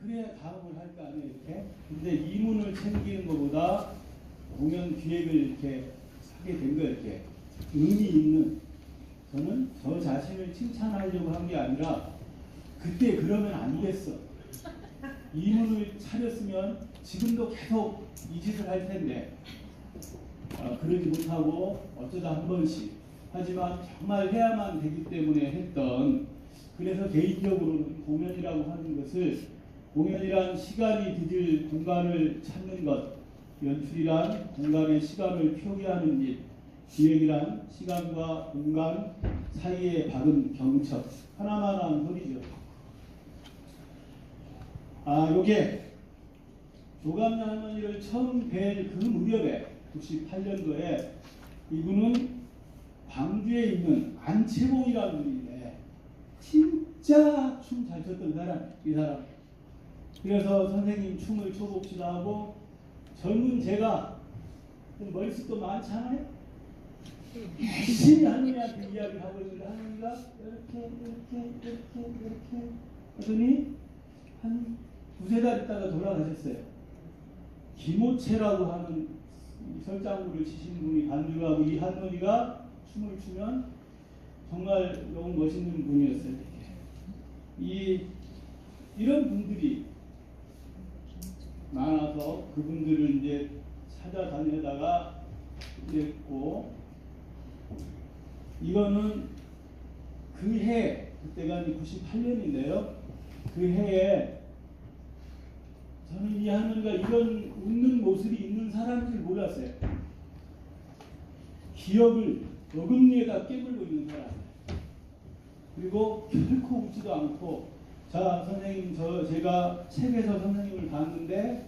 그래야 다음을 할 거 아니에요, 이렇게. 근데 이문을 챙기는 것보다 공연 기획을 이렇게 하게 된 거예요, 이렇게. 의미 있는. 저는 저 자신을 칭찬하려고 한 게 아니라 그때 그러면 안 됐어. 이문을 차렸으면 지금도 계속 이 짓을 할 텐데 그러지 못하고 어쩌다 한 번씩 하지만 정말 해야만 되기 때문에 했던, 그래서 개인적으로는 공연이라고 하는 것을, 공연이란 시간이 뒤질 공간을 찾는 것, 연출이란 공간의 시간을 표기하는 일, 기획이란 시간과 공간 사이에 박은 경첩, 하나만 한 소리죠. 요게 조감년 할머니를 처음 뵐 그 무렵에 98년도에 이분은 광주에 있는 안채봉이라는 분인데 진짜 춤 잘 췄던 사람, 이 사람. 그래서 선생님 춤을 춰봅시다 하고, 젊은 제가 머릿속도 많잖아요. 열심히 할머니한테 이야기를 하고 있는데 할머니가 이렇게 하더니 한 두세 달 있다가 돌아가셨어요. 김호채라고 하는 설장구를 치신 분이 반주를 하고, 이 할머니가 춤을 추면 정말 너무 멋있는 분이었어요. 이런 분들이 많아서 그분들을 이제 찾아다니다가 그랬고, 이거는 그 해, 그때가 98년인데요. 그 해에 저는 이 할머니가 이런 웃는 모습이 있는 사람인 줄 몰랐어요. 기억을 어금니에다 깨물고 있는 사람. 그리고 결코 웃지도 않고, 자 선생님, 제가 책에서 선생님을 봤는데,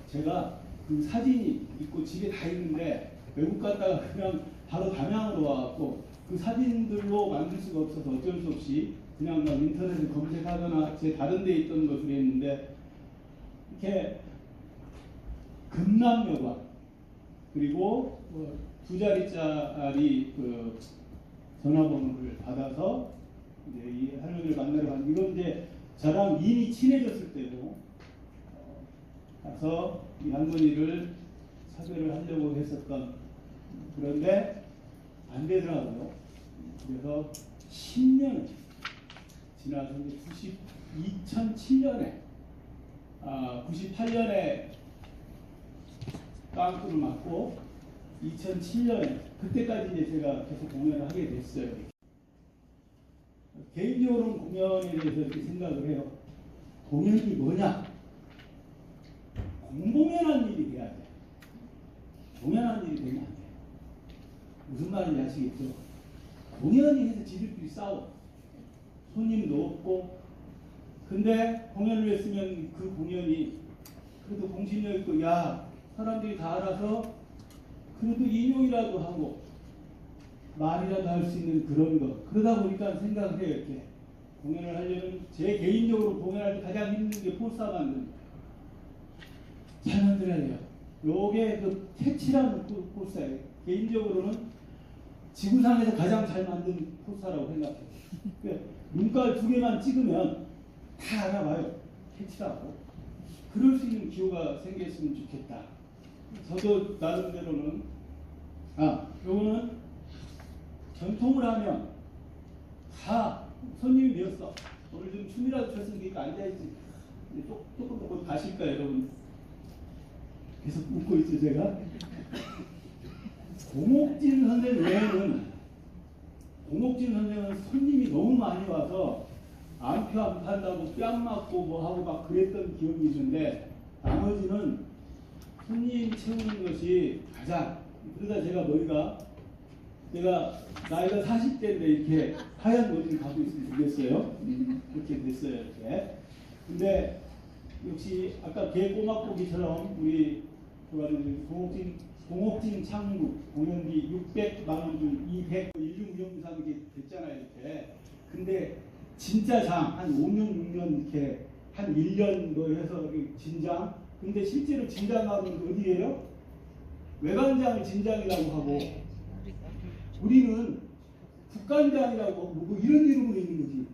제가 그 사진이 있고 집에 다 있는데 외국 갔다가 그냥 바로 담양으로 와갖고 그 사진들로 만들 수가 없어서 어쩔 수 없이 그냥 막 인터넷에 검색하거나 제 다른 데 있던 것을 했는데, 이렇게 금남여관, 그리고 두 자리짜리 그 전화번호를 받아서 이제 이 할머니를 만나러 간, 이건 이제 저랑 이미 친해졌을 때고 가서 이 할머니를 섭외를 하려고 했었던, 그런데 안 되더라고요. 그래서 10년 지나서 2007년에 98년에 빵꾸를 맞고 2007년에 그때까지 이제 제가 계속 공연을 하게 됐어요. 개인적으로는 공연에 대해서 이렇게 생각을 해요. 공연이 뭐냐? 공공연한 일이 돼야 돼. 공연한 일이 되면 안 돼. 무슨 말인지 아시겠죠? 공연이 해서 지들끼리 싸워. 손님도 없고. 근데 공연을 했으면 그 공연이 그래도 공신력 있고, 야, 사람들이 다 알아서 그래도 인용이라도 하고 말이라도 할 수 있는 그런 거. 그러다 보니까 생각을 해요. 이렇게 공연을 하려면, 제 개인적으로 공연할 때 가장 힘든 게 포스터 만드는 거. 잘 만들어야 돼요. 요게 그 캐치라는 포스터예요. 개인적으로는 지구상에서 가장 잘 만든 포스터라고 생각해요. 그러니까 눈깔 두 개만 찍으면 다 알아봐요. 캐치라고. 그럴 수 있는 기호가 생겼으면 좋겠다. 저도 나름대로는, 요거는 전통을 하면 다 손님이 되었어. 오늘 좀 춤이라도 췄으니까 앉아있지. 조금 가실까요, 여러분? 계속 웃고 있죠, 제가? 공옥진 선생 외에는, 공옥진 선생은 손님이 너무 많이 와서 안표 안 판다고 뺨 맞고 뭐 하고 막 그랬던 기억이 있는데, 나머지는 손님 채우는 것이 가장, 그러다 제가 내가 나이가 40대인데 이렇게 하얀 머리를 갖고 있으면 되겠어요? 이렇게 됐어요, 이렇게. 근데 역시 아까 개 꼬막고기처럼 우리 공옥진 창구 공연비 600만 원 중 200, 일중무용상 이렇게 됐잖아요, 이렇게. 근데 진짜 장 한 5년 6년 이렇게 한 1년 뭐 해서 진장. 근데 실제로 진장하면 어디예요? 외관장을 진장이라고 하고, 우리는 국간장이라고 뭐 이런 이름으로 있는 거지.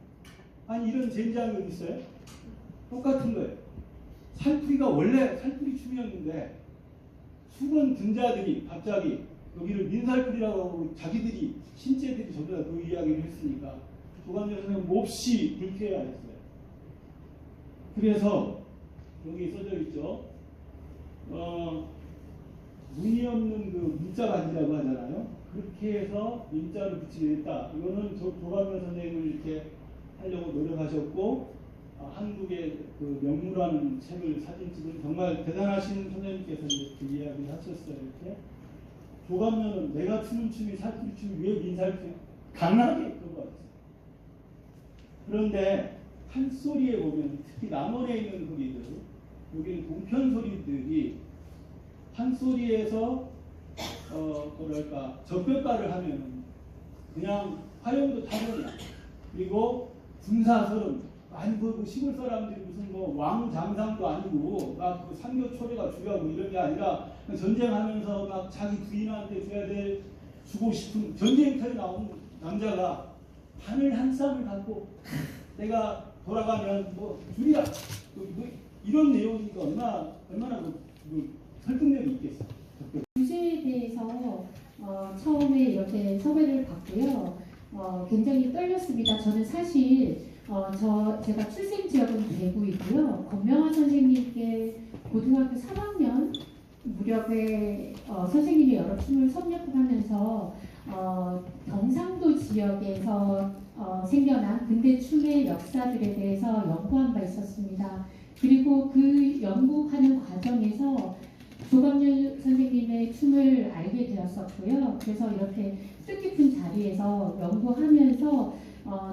아니 이런 젠장이 어디 있어요? 똑같은 거예요. 살풀이가 원래 살풀이 춤이었는데 수군 군자들이 갑자기 여기를 민살풀이라고 하고 자기들이 신체들이 전부 다 그 이야기를 했으니까 조광렬 선생은 몹시 불쾌해했어요. 그래서 여기 써져 있죠. 문이 없는 그 문자 반지라고 하잖아요. 그렇게 해서 문자를 붙이겠다. 이거는 조광렬 선생님을 이렇게 하려고 노력하셨고, 한국의 그 명무라는 책을 사진 찍은 정말 대단하신 선생님께서 이제 그 이야기를 하셨어요. 이렇게 조광렬은 내가 추는 춤이 살풀이 춤이 왜 민살풀이 강하게 그런 것 같아요. 그런데 판소리에 보면 특히 남원에 있는 소리들, 여기는 동편 소리들이 판소리에서 뭐랄까 적벽가를 하면 그냥 화용도 타령이야. 그리고 군사설은 아니 그 시골 사람들이 무슨 뭐 왕장상도 아니고 막 그 삼교초래가 중요하고 이런 게 아니라 전쟁하면서 막 자기 부인한테 줘야 될 주고 싶은 전쟁터에 나온 남자가 바늘 한 쌍을 갖고 내가 돌아가면 뭐 주리라 뭐 이런 내용이니까 얼마나 설득력이 있겠어. 주제에 대해서 처음에 이렇게 섭외를 받고요. 굉장히 떨렸습니다. 저는 사실 제가 출생 지역은 대구이고요. 권명화 선생님께 고등학교 3학년 무렵에 선생님이 여러 춤을 섭렵을 하면서 경상도 지역에서 생겨난 근대 춤의 역사들에 대해서 연구한 바 있었습니다. 그리고 그 연구하는 과정에서 조광렬 선생님의 춤을 알게 되었었고요. 그래서 이렇게 뜻깊은 자리에서 연구하면서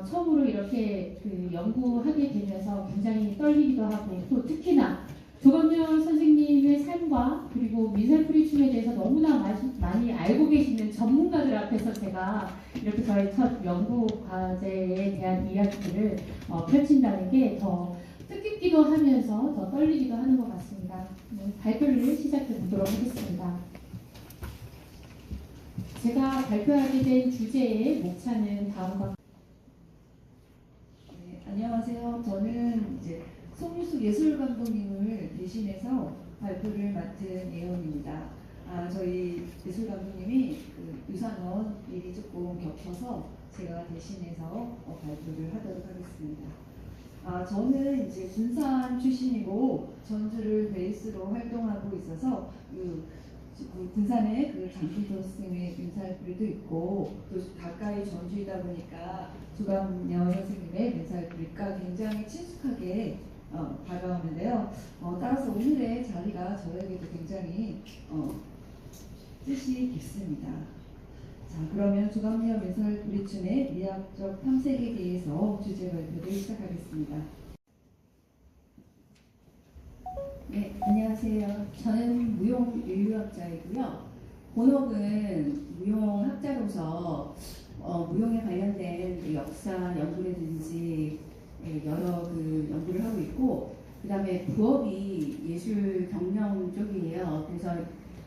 처음으로 이렇게 그 연구하게 되면서 굉장히 떨리기도 하고, 또 특히나 조광렬 선생님의 삶과 그리고 민살풀이 춤에 대해서 너무나 많이 알고 계시는 전문가들 앞에서 제가 이렇게 저희 첫 연구 과제에 대한 이야기들을 펼친다는 게 더 뜻깊기도 하면서 더 떨리기도 하는 것 같습니다. 발표를 시작해 보도록 하겠습니다. 제가 발표하게 된 주제의 목차는 다음과 네, 안녕하세요. 저는 이제 송유숙 예술감독님을 대신해서 발표를 맡은 예원입니다. 저희 예술감독님이 그 유산원 일이 조금 겹쳐서 제가 대신해서 발표를 하도록 하겠습니다. 저는 이제 군산 출신이고 전주를 베이스로 활동하고 있어서 군산에 그 장기도 선생님의 민살풀이도 있고 또 가까이 전주이다 보니까 조광렬 선생님의 민살풀이가 굉장히 친숙하게 다가오는데요. 따라서 오늘의 자리가 저에게도 굉장히 뜻이 깊습니다. 자, 그러면 조광렬 민살풀이춤의 미학적 탐색에 대해서 주제 발표를 시작하겠습니다. 네, 안녕하세요. 저는 무용인류학자이고요. 본업은 무용학자로서 무용에 관련된 역사 연구라든지 여러 그 연구를 하고 있고, 그 다음에 부업이 예술 경영 쪽이에요. 그래서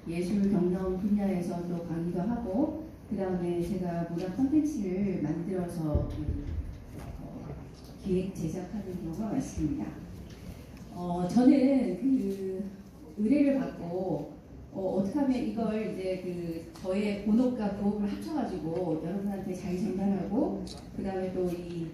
예술 경영 분야에서도 강의도 하고, 그 다음에 제가 문화 콘텐츠를 만들어서 기획 제작하는 경우가 많습니다. 저는 그 의뢰를 받고 어떻게 하면 이걸 이제 그 저의 본업과 부업을 합쳐가지고 여러분한테 잘 전달하고, 그 다음에 또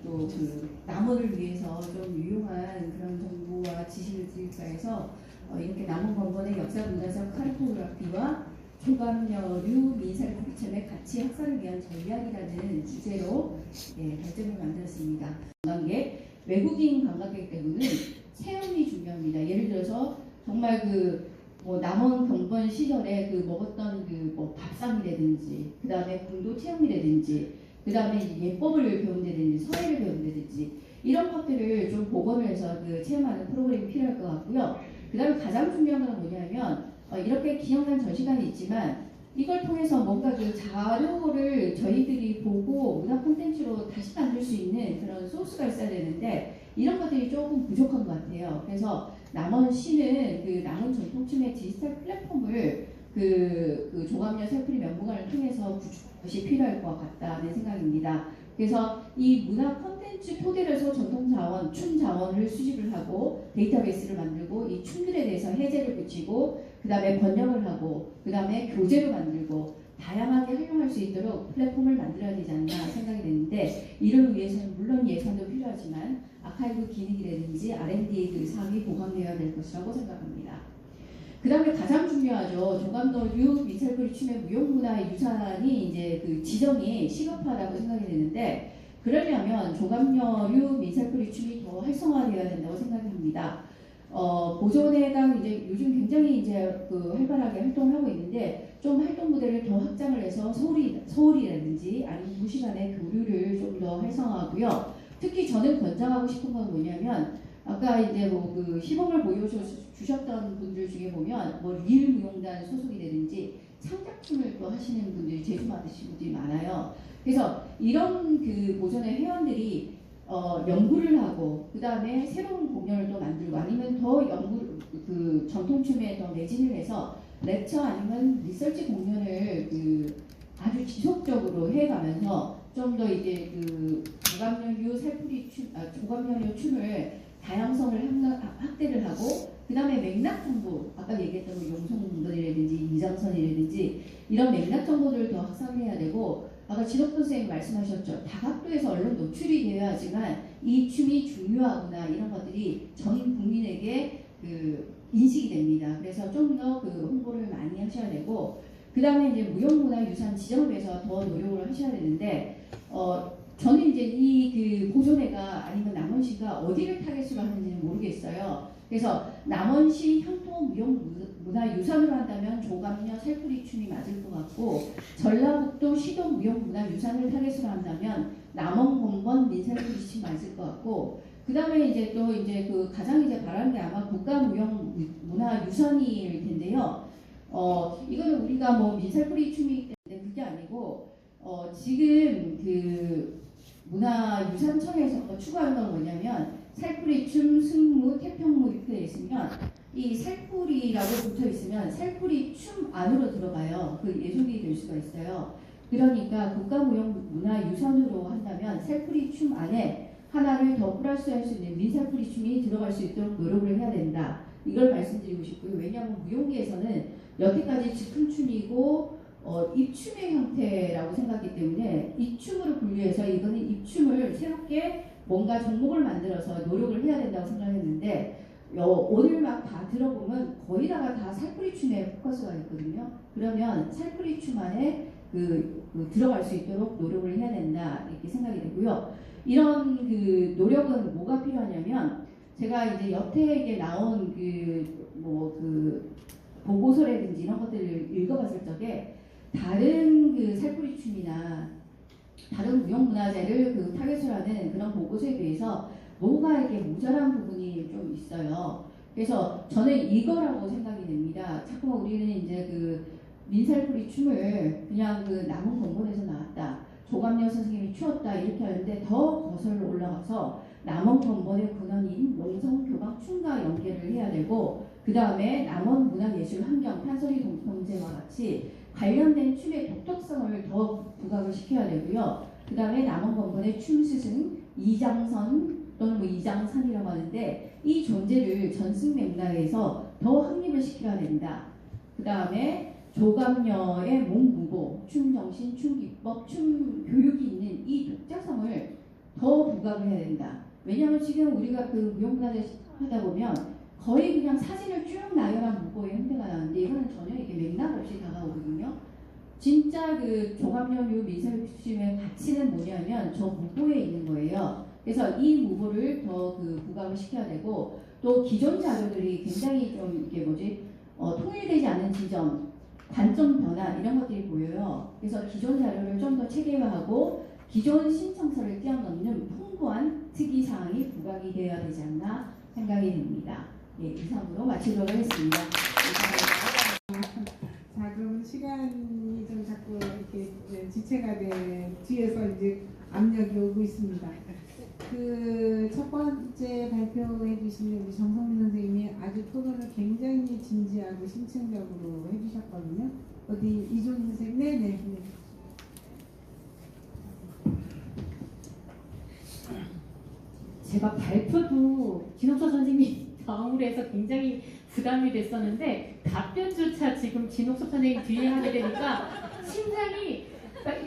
그 남원을 위해서 좀 유용한 그런 정보와 지식을 드릴까 해서 이렇게 남원 건건의 역사 문화적 카르토그라피와 조광렬류 민살풀이춤의 가치 학살을 위한 전략이라는 주제로 발전을 만들었습니다. 관광객, 외국인 관광객 때문에 체험이 중요합니다. 예를 들어서 정말 뭐 남원 경번 시절에 먹었던 뭐 밥상이라든지, 그 다음에 궁도 체험이라든지, 그 다음에 예법을 배운다든지, 서예를 배운다든지, 이런 것들을 좀 복원을 해서 체험하는 프로그램이 필요할 것 같고요. 그 다음에 가장 중요한 건 뭐냐면, 이렇게 기념관 전시관이 있지만 이걸 통해서 뭔가 자료를 저희들이 보고 문화 콘텐츠로 다시 만들 수 있는 그런 소스가 있어야 되는데, 이런 것들이 조금 부족한 것 같아요. 그래서 남원시는 남원 전통춤의 디지털 플랫폼을 조광렬 살풀이 명문관을 통해서 구축한 것이 필요할 것 같다는 생각입니다. 그래서 이 문화 콘텐츠 토대로 해서 전통 자원, 춤 자원을 수집을 하고 데이터베이스를 만들고 이 춤들에 대해서 해제를 붙이고 그 다음에 번역을 하고 그 다음에 교재로 만들고 다양하게 활용할 수 있도록 플랫폼을 만들어야 되지 않나 생각이 되는데 이를 위해서는 물론 예산도 필요하지만 아카이브 기능이라든지 R&D 그 사업이 보강되어야 될 것이라고 생각합니다. 그 다음에 가장 중요하죠. 조감노유 민설거리 춤의 무형문화 유산이 이제 그 지정이 시급하다고 생각이 되는데 그러려면 조감노유 민설거리 춤이 더 활성화되어야 된다고 생각합니다. 보존회가 이제 요즘 굉장히 이제 그 활발하게 활동을 하고 있는데 좀 활동 무대를 더 확장을 해서 서울이라든지 아니면 도시 간의 교류를 좀 더 활성화하고요. 특히 저는 권장하고 싶은 건 뭐냐면 아까 이제 뭐 그 시범을 보여주셨던 분들 중에 보면 뭐 리일무용단 소속이라든지 창작춤을 또 하시는 분들이 제주 받으신 분들이 많아요. 그래서 이런 그 보존회 회원들이 연구를 하고 그 다음에 새로운 공연을 또 만들고 아니면 더 그 전통춤에 더 매진을 해서 렉처 아니면 리서치 공연을 그 아주 지속적으로 해가면서 좀 더 이제 그 조감녀유 살풀이 춤, 조감녀유 춤을 다양성을 확대를 하고 그 다음에 맥락 정보 아까 얘기했던 용성문이라든지 이장선이라든지 이런 맥락 정보들을 더 확산해야 되고 아까 지덕 선생님 말씀하셨죠. 다각도에서 얼른 노출이 되어야지만 이 춤이 중요하구나 이런 것들이 전 국민에게 그 인식이 됩니다. 그래서 좀 더 그 홍보를 많이 하셔야 되고 그 다음에 이제 무형문화유산 지정에서 더 노력을 하셔야 되는데 저는 이제 이 그 보존회가 아니면 남원시가 어디를 타겟으로 하는지는 모르겠어요. 그래서 남원시 향토 무형문화유산으로 한다면 조감녀 살풀이 춤이 맞을 것 같고 전라북도 시도 무형문화유산을 타겟으로 한다면 남원공원 민살풀이 춤 맞을 것 같고 그 다음에 이제 또 이제 그 가장 이제 바라는 게 아마 국가무형문화유산일 텐데요. 이거는 우리가 뭐 민살풀이 춤이 때문에 그게 아니고 지금 그 문화유산청에서 추구하는 건 뭐냐면 살풀이 춤, 승무, 태평무 이렇게 돼 있으면 이 살풀이라고 붙어 있으면 살풀이 춤 안으로 들어가요. 그 예속이 될 수가 있어요. 그러니까 국가무형문화유산으로 한다면 살풀이 춤 안에 하나를 더 플러스할 수 있는 민살풀이 춤이 들어갈 수 있도록 노력을 해야 된다. 이걸 말씀드리고 싶고요. 왜냐하면 무용계에서는 여태까지 즉흥춤이고 입춤의 형태라고 생각했기 때문에 입춤으로 분류해서 이거는 입춤을 새롭게 뭔가 종목을 만들어서 노력을 해야 된다고 생각했는데 오늘 막 다 들어보면 거의 다 살풀이 춤에 포커스가 있거든요. 그러면 살풀이 춤 안에 그 들어갈 수 있도록 노력을 해야 된다 이렇게 생각이 되고요. 이런 그 노력은 뭐가 필요하냐면 제가 이제 여태에 나온 그 보고서라든지 이런 것들을 읽어봤을 적에 다른 그 살풀이 춤이나 다른 무형문화재를 그 타겟으로 하는 그런 보고서에 비해서 뭐가 이렇게 모자란 부분이 좀 있어요. 그래서 저는 이거라고 생각이 됩니다. 자꾸만 우리는 이제 그 민살풀이 춤을 그냥 그 남은 공원에서 나왔다. 조감녀 선생님이 추었다 이렇게 하는데 더 거슬러 올라가서 남원 건번의 근원인 농성교방 춤과 연계를 해야 되고 그 다음에 남원 문화예술 환경 판소리 동통제와 같이 관련된 춤의 독특성을 더 부각을 시켜야 되고요. 그 다음에 남원 건번의 춤 스승 이장선 또는 뭐 이장산이라고 하는데 이 존재를 전승 맥락에서 더 확립을 시켜야 된다. 그 다음에 조감녀의 몸무고, 춤정신, 춤기법, 춤 교육이 있는 이 독자성을 더 부각을 해야 된다. 왜냐하면 지금 우리가 그 무용문화재 하다 보면 거의 그냥 사진을 쭉 나열한 무고의 형태가 나오는데 이거는 전혀 이렇게 맥락 없이 다가오거든요. 진짜 그 조감녀류 미술춤의 가치는 뭐냐면 저 무고에 있는 거예요. 그래서 이 무고를 더 그 부각을 시켜야 되고 또 기존 자료들이 굉장히 좀 이게 통일되지 않은 지점, 관점 변화 이런 것들이 보여요. 그래서 기존 자료를 좀 더 체계화하고 기존 신청서를 뛰어넘는 풍부한 특이사항이 부각이 되어야 되지 않나 생각이 듭니다. 예, 이상으로 마치도록 하겠습니다. 자, 그러면 시간이 좀 자꾸 이렇게 지체가 돼 뒤에서 이제 압력이 오고 있습니다. 그 첫 번째 발표해 주신 우리 정성민 선생님이 아주 토론을 굉장히 진지하고 심층적으로 해주셨거든요. 어디 이종민 선생님, 네네. 제가 발표도 진옥서 선생님 다음으로 해서 굉장히 부담이 됐었는데 답변조차 지금 진옥서 선생님 뒤에 하게 되니까 심장이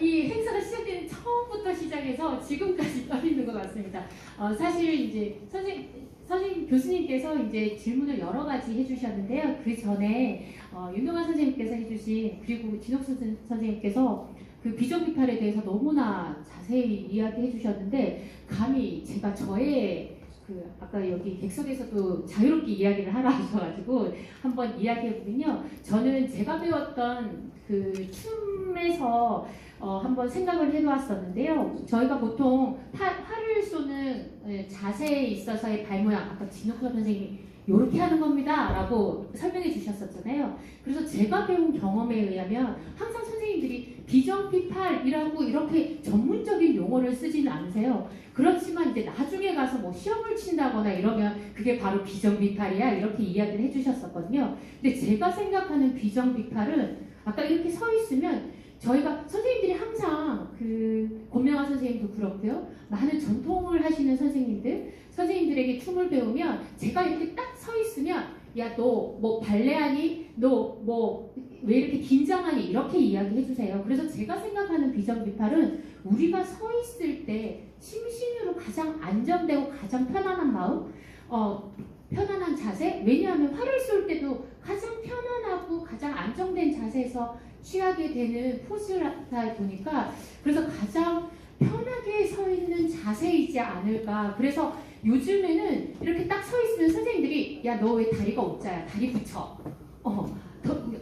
이 행사가 시작되는 처음부터 시작해서 지금까지 떨리는 것 같습니다. 사실 이제 선생님 교수님께서 이제 질문을 여러 가지 해주셨는데요. 그 전에 윤동환 선생님께서 해주신 그리고 진옥서 선생님께서 그 비정비탈에 대해서 너무나 자세히 이야기해 주셨는데 감히 제가 저의 그 아까 여기 객석에서도 자유롭게 이야기를 하라 하셔가지고 한번 이야기해보면요. 저는 제가 배웠던 그 춤에서 한번 생각을 해보았었는데요. 저희가 보통 활을 쏘는 자세에 있어서의 발 모양 아까 진옥서 선생님이 이렇게 하는 겁니다 라고 설명해 주셨었잖아요. 그래서 제가 배운 경험에 의하면 항상 선생님들이 비정비팔이라고 이렇게 전문적인 용어를 쓰지는 않으세요. 그렇지만 이제 나중에 가서 뭐 시험을 친다거나 이러면 그게 바로 비정비팔이야 이렇게 이야기를 해주셨었거든요. 근데 제가 생각하는 비정비팔은 아까 이렇게 서 있으면 저희가 선생님들이 항상 그 권명아 선생님도 그렇고요. 많은 전통을 하시는 선생님들에게 춤을 배우면 제가 이렇게 딱 서 있으면 야 너 뭐 발레하니? 너 뭐 왜 이렇게 긴장하니? 이렇게 이야기해 주세요. 그래서 제가 생각하는 비정비팔은 우리가 서 있을 때 심신으로 가장 안정되고 가장 편안한 마음 편안한 자세? 왜냐하면 활을 쏠 때도 가장 편안하고 가장 안정된 자세에서 취하게 되는 포즈다 보니까 그래서 가장 편하게 서 있는 자세이지 않을까. 그래서 요즘에는 이렇게 딱 서 있으면 선생님들이 야 너 왜 다리가 옥자야 다리 붙여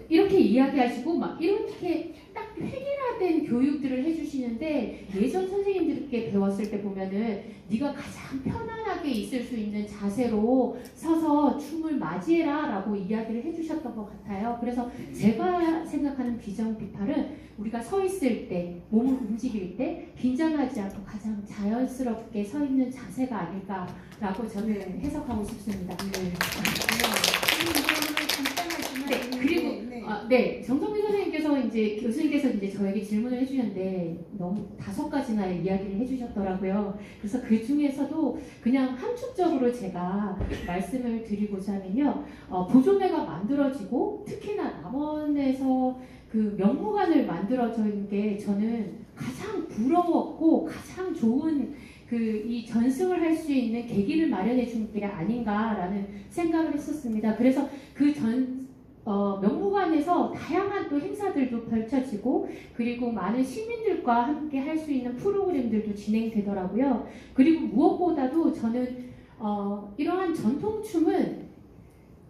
이렇게 이야기하시고 막 이렇게 딱 획일화된 교육들을 해주시는데 예전 선생님들께 배웠을 때 보면은 네가 가장 편안하게 있을 수 있는 자세로 서서 춤을 맞이해라 라고 이야기를 해주셨던 것 같아요. 그래서 제가 생각하는 비정비팔은 우리가 서 있을 때 몸을 움직일 때 긴장하지 않고 가장 자연스럽게 서 있는 자세가 아닐까라고 저는 해석하고 싶습니다. 네, 그리고 네, 정성민 선생님께서 이제 교수님께서 이제 저에게 질문을 해주셨는데 너무 5가지나 이야기를 해주셨더라고요. 그래서 그 중에서도 그냥 함축적으로 제가 말씀을 드리고자 하면요, 보존회가 만들어지고 특히나 남원에서 그 명무관을 만들어진 게 저는 가장 부러웠고 가장 좋은 이 전승을 할 수 있는 계기를 마련해 준 게 아닌가라는 생각을 했었습니다. 그래서 명무관에서 다양한 또 행사들도 펼쳐지고 그리고 많은 시민들과 함께 할 수 있는 프로그램들도 진행되더라고요. 그리고 무엇보다도 저는 이러한 전통춤은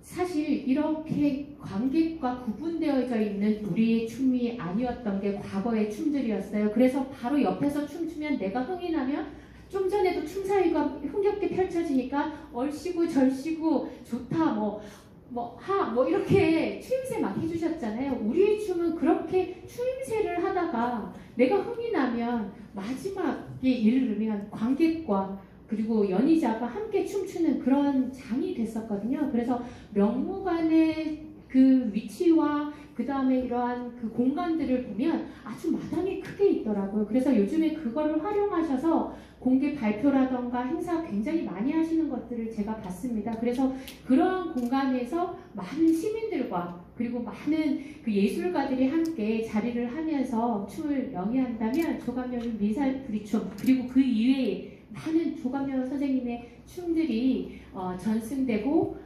사실 이렇게 관객과 구분되어져 있는 우리의 춤이 아니었던 게 과거의 춤들이었어요. 그래서 바로 옆에서 춤추면 내가 흥이 나면 좀 전에도 춤사위가 흥겹게 펼쳐지니까 얼씨구 절씨구 좋다 뭐 이렇게 추임새 막 해주셨잖아요. 우리의 춤은 그렇게 추임새를 하다가 내가 흥이 나면 마지막에 이르르면 관객과 그리고 연희자가 함께 춤추는 그런 장이 됐었거든요. 그래서 명무관의 그 위치와 그 다음에 이러한 그 공간들을 보면 아주 마당이 크게 있더라고요. 그래서 요즘에 그거를 활용하셔서 공개 발표라던가 행사 굉장히 많이 하시는 것들을 제가 봤습니다. 그래서 그러한 공간에서 많은 시민들과 그리고 많은 그 예술가들이 함께 자리를 하면서 춤을 영위한다면 조감녀 민살부리춤 그리고 그 이외에 많은 조감녀 선생님의 춤들이 전승되고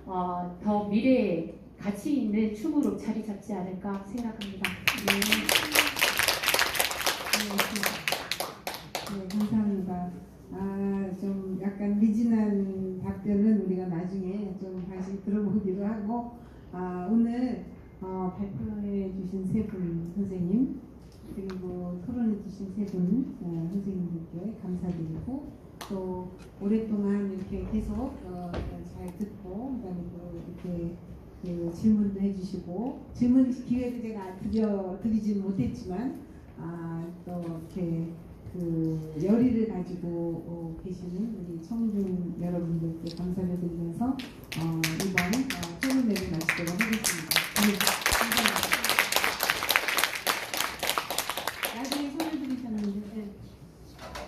더 미래에 가치 있는 춤으로 자리 잡지 않을까 생각합니다. 네, 감사합니다. 좀 약간 미진한 답변은 우리가 나중에 좀 다시 들어보기로 하고, 오늘 발표해 주신 3분 선생님, 그리고 토론해 주신 3분 선생님들께 감사드리고, 또 오랫동안 이렇게 계속 잘 듣고, 그다음에 또 이렇게 그 질문도 해주시고, 질문 기회도 제가 드리지는 못했지만, 또 이렇게 그 열의를 가지고 계시는 우리 청중 여러분들께 감사를 드리면서 이번 토론회를